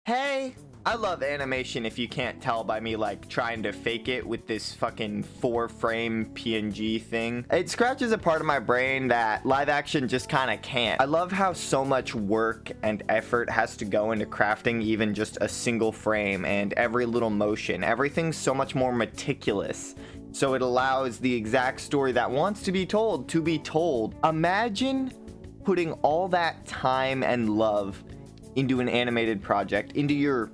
Hey, I love animation if you can't tell by me like trying to fake it with this fucking 4-frame PNG thing. It scratches a part of my brain that live action just kind of can't. I love how so much work and effort has to go into crafting even just a single frame and every little motion. Everything's so much more meticulous. So it allows the exact story that wants to be told to be told. Imagine putting all that time and love into an animated project, into your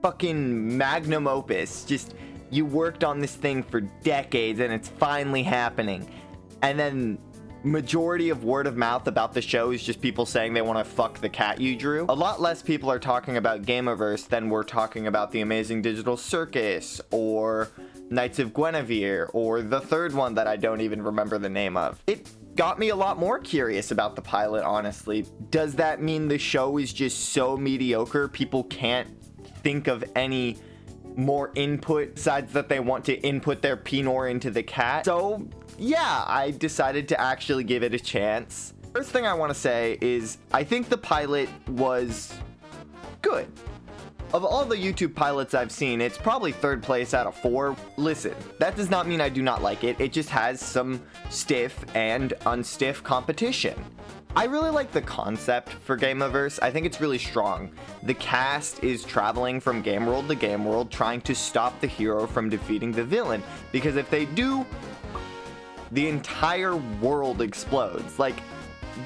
fucking magnum opus. Just, you worked on this thing for decades and it's finally happening. And then majority of word of mouth about the show is just people saying they want to fuck the cat you drew. A lot less people are talking about Gameoverse than we're talking about The Amazing Digital Circus or Knights of Guinevere or the third one that I don't even remember the name of. It got me a lot more curious about the pilot, honestly. Does that mean the show is just so mediocre people can't think of any more input besides that they want to input their Pinor into the cat? So yeah, I decided to actually give it a chance. First thing I want to say is I think the pilot was good. Of all the YouTube pilots I've seen, it's probably third place out of 4. Listen, that does not mean I do not like it. It just has some stiff and unstiff competition. I really like the concept for Gameoverse. I think it's really strong. The cast is traveling from game world to game world trying to stop the hero from defeating the villain. Because if they do, the entire world explodes. Like,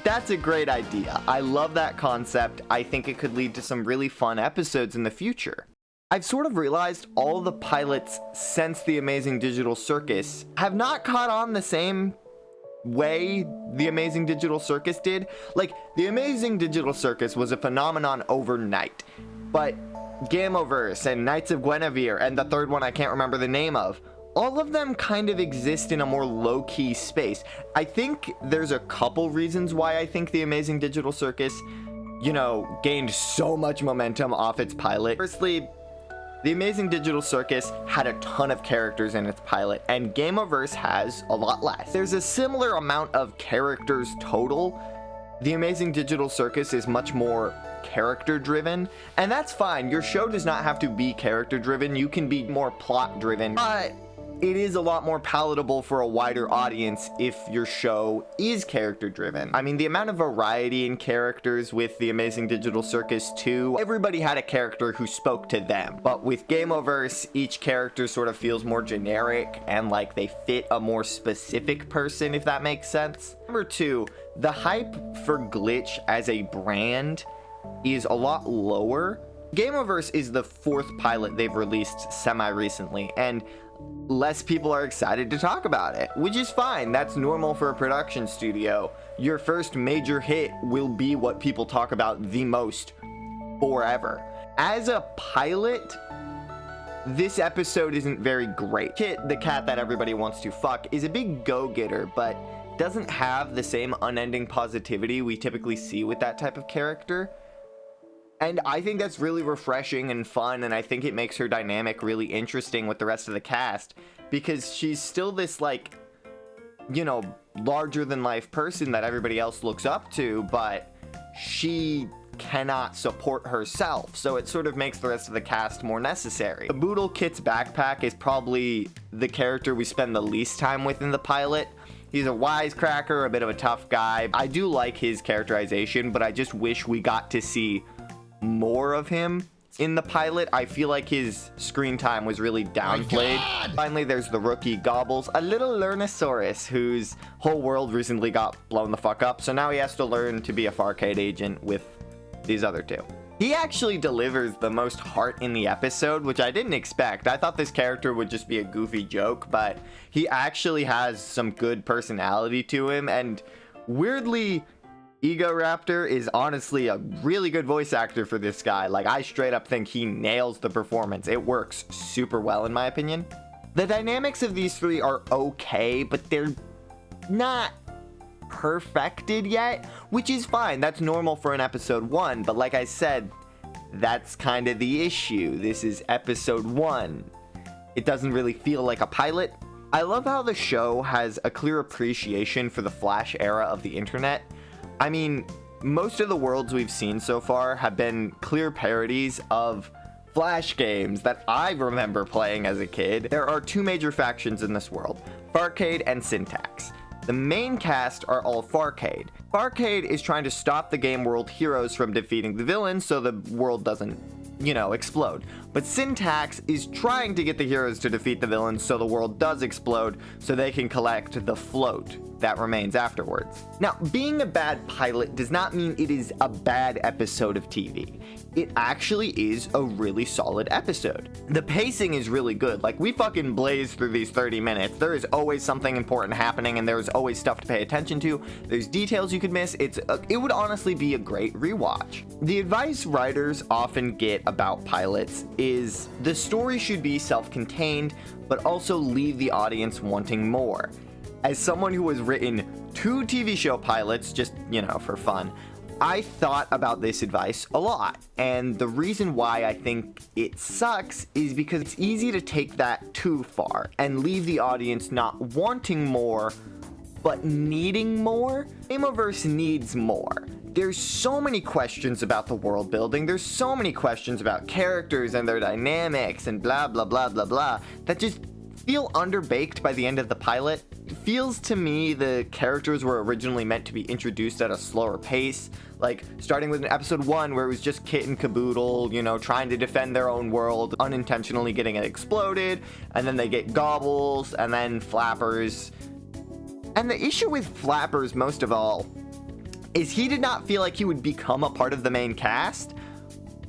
that's a great idea. I love that concept. I think it could lead to some really fun episodes in the future. I've sort of realized all the pilots since The Amazing Digital Circus have not caught on the same way The Amazing Digital Circus did. Like, The Amazing Digital Circus was a phenomenon overnight, but Gameoverse and Knights of Guinevere and the third one I can't remember the name of, all of them kind of exist in a more low-key space. I think there's a couple reasons why I think The Amazing Digital Circus, gained so much momentum off its pilot. Firstly, The Amazing Digital Circus had a ton of characters in its pilot, and Gameoverse has a lot less. There's a similar amount of characters total. The Amazing Digital Circus is much more character-driven, and that's fine. Your show does not have to be character-driven. You can be more plot-driven, but it is a lot more palatable for a wider audience if your show is character-driven. I mean, the amount of variety in characters with The Amazing Digital Circus 2, everybody had a character who spoke to them. But with Gameoverse, each character sort of feels more generic and like they fit a more specific person, if that makes sense. Number 2, the hype for Glitch as a brand is a lot lower. Gameoverse is the 4th pilot they've released semi-recently, and less people are excited to talk about it, which is fine. That's normal for a production studio. Your first major hit will be what people talk about the most forever. As a pilot, this episode isn't very great. Kit, the cat that everybody wants to fuck, is a big go-getter, but doesn't have the same unending positivity we typically see with that type of character. And I think that's really refreshing and fun, and I think it makes her dynamic really interesting with the rest of the cast, because she's still this, like, larger-than-life person that everybody else looks up to, but she cannot support herself, so it sort of makes the rest of the cast more necessary. The Boodle Kit's backpack is probably the character we spend the least time with in the pilot. He's a wisecracker, a bit of a tough guy. I do like his characterization, but I just wish we got to see more of him in the pilot. I feel like his screen time was really downplayed. Finally, there's the rookie Gobbles, a little Lernosaurus whose whole world recently got blown the fuck up, so now he has to learn to be a Farcade agent with these other 2. He actually delivers the most heart in the episode, which I didn't expect. I thought this character would just be a goofy joke, but he actually has some good personality to him, and weirdly, Egoraptor is honestly a really good voice actor for this guy. Like, I straight up think he nails the performance. It works super well in my opinion. The dynamics of these 3 are okay, but they're not perfected yet, which is fine. That's normal for an episode 1, but like I said, that's kind of the issue. This is episode 1. It doesn't really feel like a pilot. I love how the show has a clear appreciation for the Flash era of the internet. I mean, most of the worlds we've seen so far have been clear parodies of Flash games that I remember playing as a kid. There are two major factions in this world, Farcade and Syntax. The main cast are all Farcade. Farcade is trying to stop the game world heroes from defeating the villains so the world doesn't, explode. But Syntax is trying to get the heroes to defeat the villains so the world does explode so they can collect the float that remains afterwards. Now, being a bad pilot does not mean it is a bad episode of TV. It actually is a really solid episode. The pacing is really good. Like, we fucking blaze through these 30 minutes. There is always something important happening and there's always stuff to pay attention to. There's details you could miss. It would honestly be a great rewatch. The advice writers often get about pilots is the story should be self-contained, but also leave the audience wanting more. As someone who has written 2 TV show pilots, just, for fun, I thought about this advice a lot, and the reason why I think it sucks is because it's easy to take that too far and leave the audience not wanting more, but needing more. Gameoverse needs more. There's so many questions about the world building, there's so many questions about characters and their dynamics and blah blah blah blah blah that just feel underbaked by the end of the pilot. It feels to me the characters were originally meant to be introduced at a slower pace, like starting with an episode 1 where it was just Kit and Caboodle, trying to defend their own world, unintentionally getting it exploded, and then they get Gobbles, and then Flappers. And the issue with Flappers, most of all, is he did not feel like he would become a part of the main cast,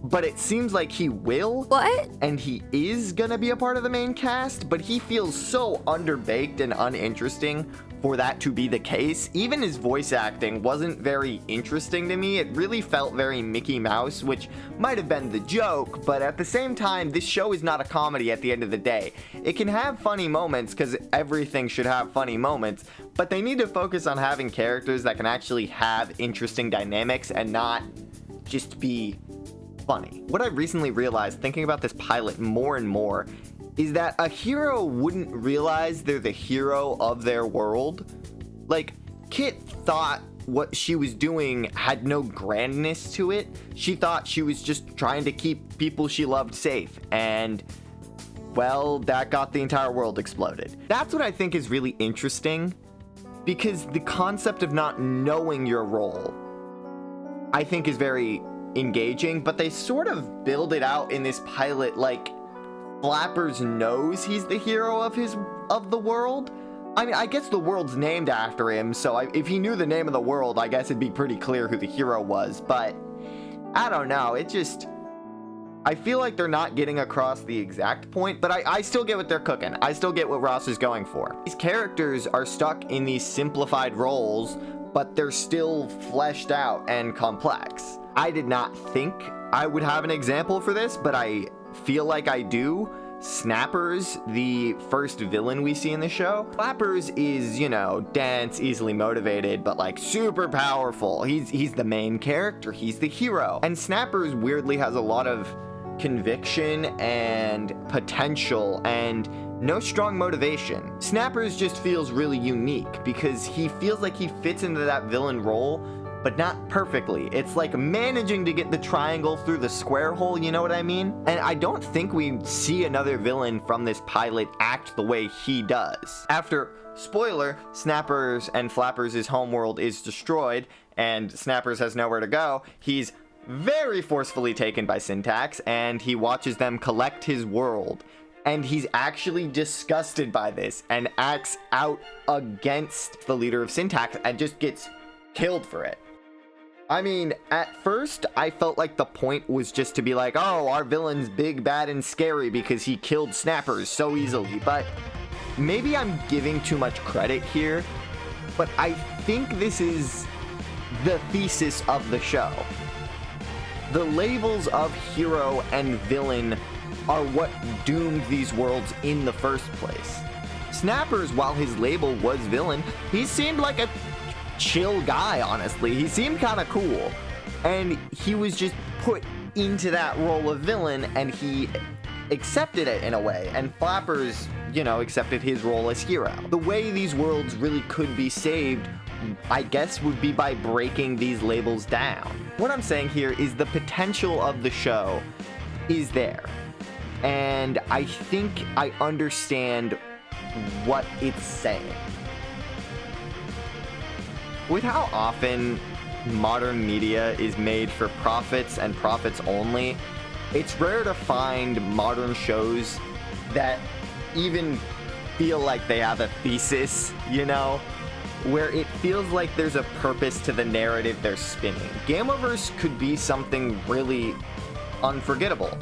but it seems like he will. What? And he is gonna be a part of the main cast, but he feels so underbaked and uninteresting for that to be the case. Even his voice acting wasn't very interesting to me. It really felt very Mickey Mouse, which might have been the joke, but at the same time, this show is not a comedy at the end of the day. It can have funny moments, because everything should have funny moments, but they need to focus on having characters that can actually have interesting dynamics and not just be funny. What I recently realized thinking about this pilot more and more is that a hero wouldn't realize they're the hero of their world. Like, Kit thought what she was doing had no grandness to it. She thought she was just trying to keep people she loved safe, and well, that got the entire world exploded. That's what I think is really interesting, because the concept of not knowing your role, I think, is very engaging, but they sort of build it out in this pilot like Flappers knows he's the hero of the world. I mean, I guess the world's named after him, so if he knew the name of the world, I guess it'd be pretty clear who the hero was, but I don't know, I feel like they're not getting across the exact point, but I still get what they're cooking. I still get what Ross is going for. These characters are stuck in these simplified roles, but they're still fleshed out and complex. I did not think I would have an example for this, but I feel like I do. Snappers, the first villain we see in the show. Flappers is, dense, easily motivated, but like super powerful. He's the main character, he's the hero. And Snappers weirdly has a lot of conviction and potential and no strong motivation. Snappers just feels really unique because he feels like he fits into that villain role, but not perfectly. It's like managing to get the triangle through the square hole, you know what I mean? And I don't think we see another villain from this pilot act the way he does. After, spoiler, Snappers and Flappers' homeworld is destroyed, and Snappers has nowhere to go, he's very forcefully taken by Syntax, and he watches them collect his world. And he's actually disgusted by this, and acts out against the leader of Syntax, and just gets killed for it. I mean, at first, I felt like the point was just to be like, oh, our villain's big, bad, and scary because he killed Snappers so easily, but maybe I'm giving too much credit here, but I think this is the thesis of the show. The labels of hero and villain are what doomed these worlds in the first place. Snappers, while his label was villain, he seemed like a chill guy, honestly. He seemed kind of cool, and he was just put into that role of villain, and he accepted it in a way, and Flappers, accepted his role as hero. The way these worlds really could be saved I guess, would be by breaking these labels down. What I'm saying here is the potential of the show is there. And I think I understand what it's saying. With how often modern media is made for profits and profits only, it's rare to find modern shows that even feel like they have a thesis, you know? Where it feels like there's a purpose to the narrative they're spinning. Gameoverse could be something really unforgettable,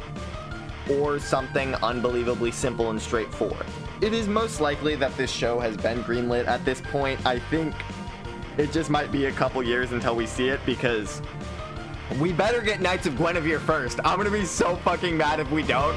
or something unbelievably simple and straightforward. It is most likely that this show has been greenlit at this point. I think it just might be a couple years until we see it, because we better get Knights of Guinevere first. I'm gonna be so fucking mad if we don't.